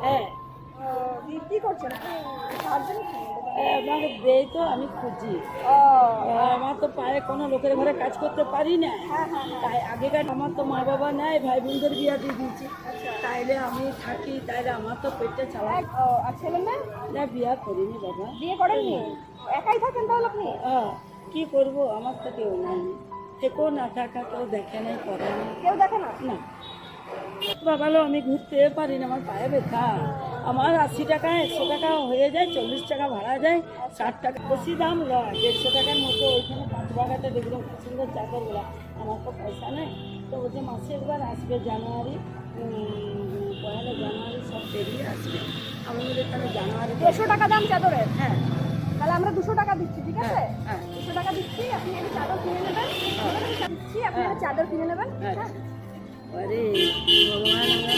হ্যাঁ কি করছেন সাহায্য আমাকে দেই তো আমি খুঁজি। আমার তো পায়ে কোনো লোকের ঘরে কাজ করতে পারি না, তাই আগেকার আমার তো মা বাবা নাই, ভাই বোনদের বিয়া দিয়ে দিয়েছি, তাইলে আমি থাকি, তাইলে আমার তো পেটে চালাই। আর ছেলে মেয়ে না বিয়া করিনি বাবা। বিয়ে করেননি? একাই থাকেন তাহলে আপনি? কি করব, আমার তো কেউ নাই, থেকেও না থাকা, কেউ দেখে নাই করে না। কেউ দেখে না? না বাবালো, আমি ঘুরতে পারি না, আমার পায়ে ব্যথা। আমার 80 টাকা 100 টাকা হয়ে যায়, 40 টাকা ভাড়া যায়, 60 টাকা বেশি দাম লয়, 150 টাকার মতো। ওইখানে 5 টাকাতে দেখলাম খুব সুন্দর চাদরগুলো, আমার তো পয়সা নেই। তো বলছে মাসে একবার আসবে, জানুয়ারি, পয়লা জানুয়ারি সব পেরিয়ে আসবে। আমি বলি তাহলে জানুয়ারি। 150 টাকা দাম চাদরের? হ্যাঁ। তাহলে আমরা 200 টাকা দিচ্ছি, ঠিক আছে? হ্যাঁ। 200 টাকা দিচ্ছি, আপনি এই চাদর কিনে নেবেন। দিচ্ছি, আপনি চাদর কিনে নেবেন। আরে ভগবান,